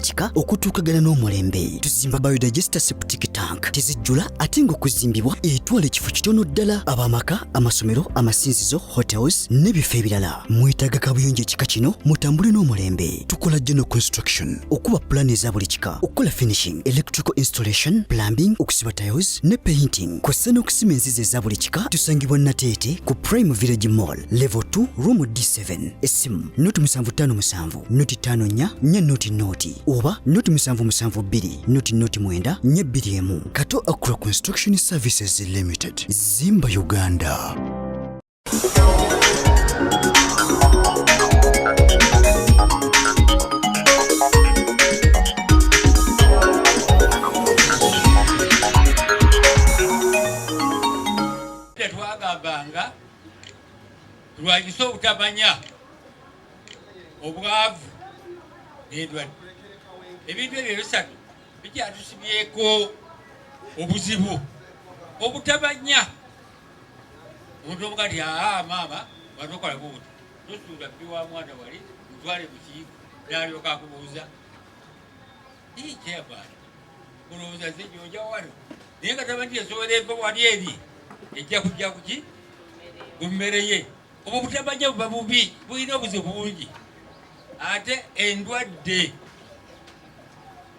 kika okutuukagana n'omulembe. Tuzimba biodigester septic tank tezijjula ate ng'okuzimbibwa etwala ekifo kitono ddala ab'amaka, amasomero, amasinzizo, hotels n'ebifo ebirala. Mwetaaga kabuyonjo ekika kino mutambule n'omulembe. Tukola general construction, okuba plan eza buli kika, okukola finishing, electrical installation, plumbing, okusiba tiles ne painting. Kw'ossa n'okusima enzizi eza buli kika. Tusangibwa Nateete ku Prime Village Mall level 2 room D7. Esimu noti 757 noti 54 nya noti oba noti 772 noti 9 Kato Akura Construction Services Limited. Zimba Uganda. Banga lwakiso utabanya obwavu n'endwadde ebintu ebyo bisatu bikyatusibyeko obuzibu obutabanya. Omuntu omugati maama wanokola buti tosuula biwa mwana wali mutwale mu kiiko n'alyoka akubuuza ikyebana kulowooza ze gy'ojja wano naye nga taba nti esobola eva wali eri ejja kujja kuki ku mmere ye. Obwo butabanya buba bubi, bulina obuzibu bungi. Ate endwadde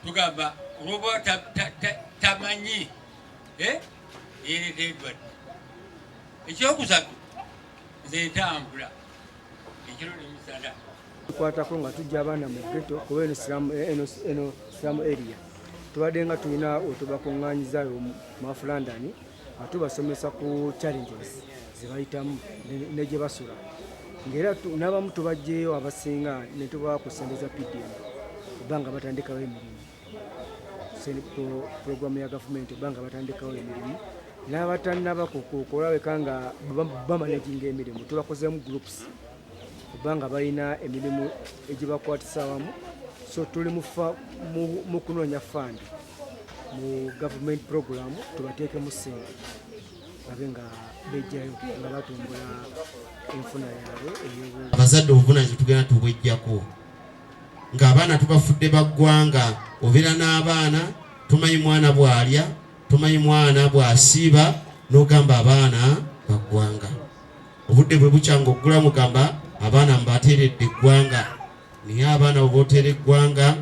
tugamba olwoba tamanyi yereeta endwadde. Ekyokusatu nze ntambula ekiro n'emisana. Tukwatako nga tujja abaana mu ghetto kuba eno slum area. Tubadde nga tulina otubakuŋŋaanyizaayo mu London nga tubasomesa ku challenges ze bayitamu ne gye basula. Ng'era n'abamu tubajjeyo abasinga ne tubawa ku ssente za PDM oba nga batandikawo emirimu. Programu ya gavumenti oba nga batandikawo emirimu. N'abatannaba kulabika nga bamanaginga emirimu tubakozeemu groups oba nga balina emirimu egibakwatisa awamu. So tuli mu kunoonya fund mu government program tubateeke mu ssente babe nga bejjayo nga batumbula enfuna yaabwe ey'obulamu. Abazadde obuvunaanyizibwa tugenda tubwejjako ng'abaana tubafudde baggwanga. Obeera n'abaana tumanyi mwana bw'alya, tumanyi mwana bw'asiiba n'ogamba abaana baggwanga. Obudde bwe bukya ng'oggula mugamba abaana mbateeredde eggwanga. Naye abaana bw'oteera eggwanga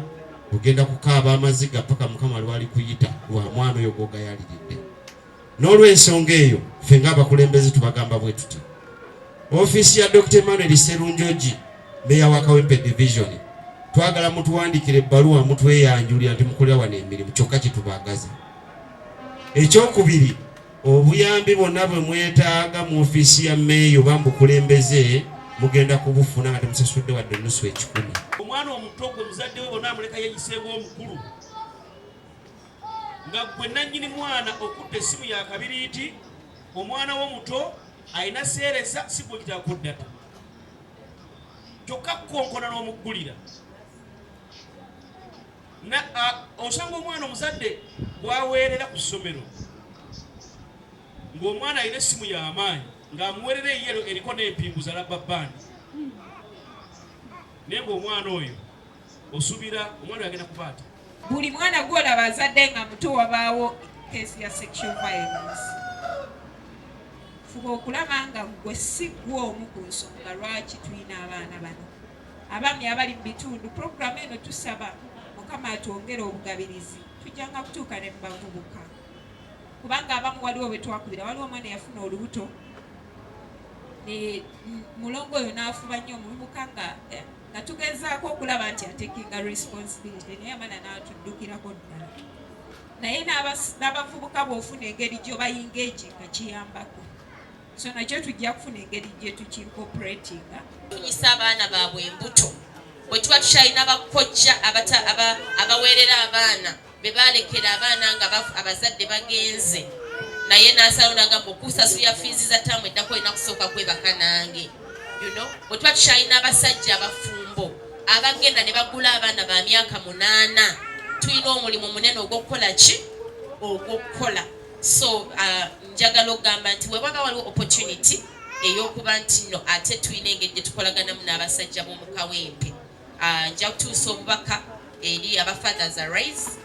ogenda kukaaba amaziga paka Mukama lwali kuyita lwa mwana oyo gw'ogayaliridde. N'olw'ensonga eyo ffe ng'abakulembeze tubagamba bwe tuti. Ofiisi ya Dr. Emmanuel Sserunjogi Meya wa Kawempe Division twagala mutuwandikira ebbaluwa mutweyanjulira nti mukolera wano emirimu kyokka kitubaagaza. Ekyokubiri obuyambi bwonna bwe mwetaaga mu ofiisi ya Meya oba mukulembeze mugenda kubufuna nga temusasudde wadde nusu ekikumi. Omwana omuto gwe muzadde we bonna amuleka yeeyiseeko omukulu nga gwe nannyini mwana okutta essimu ya kabiriiti omwana wo muto alina seereza si gwe kitakuddata kyokka kukonkona n'omuggulira. Osanga omwana omuzadde bwaweerera ku ssomero ng'omwana alina essimu y'amaanyi ng'amuweerera eyero eriko n'empinguza labbabbaani naye ng'omwana oyo osuubira omwana agenda kubaata. Buli mwana gw'olaba azadde nga muto wabaawo keesi ya sexual violence. Fuba okulaba nga gwe si gw'omu ku nsonga lwaki tulina abaana bano. Abaami abali mu bitundu puroguramu eno tusaba Mukama atwongere obugabirizi tujjanga kutuuka ne mu bavubuka. Kubanga abamu waliwo bwe twakubira, waliwo omwana yafuna olubuto mulongo oyo n'afuba nnyo omuvubuka nga tugezaako okulaba nti atekinga responsibility naye abaana n'atuddukirako ddala. Naye n'abavubuka bw'ofuna engeri gy'obayinga nga kiyambako. So nakyo tujja kufuna engeri gye tukincorporatinga. Tunyisa abaana baabwe embuto bwe tuba tukyalina bakojja abaweerera abaana be baalekera abaana nga abazadde bagenze naye n'asalawo n'agamba okusasula fiizi za ttaamu eddako olina kusooka kwebaka nange. Bwe tuba tukyalina abasajja abafumbo abagenda ne bagula abaana ba myaka 8 tulina omulimu munene ogw'okukola ki? Ogw'okukola. So njagala okugamba nti we waba waliwo opportunity ey'okuba nti no ate tulina engeri gye tukolaganamu n'abasajja b'omu Kawempe. Nja kutuusa obubaka eri aba fathers arise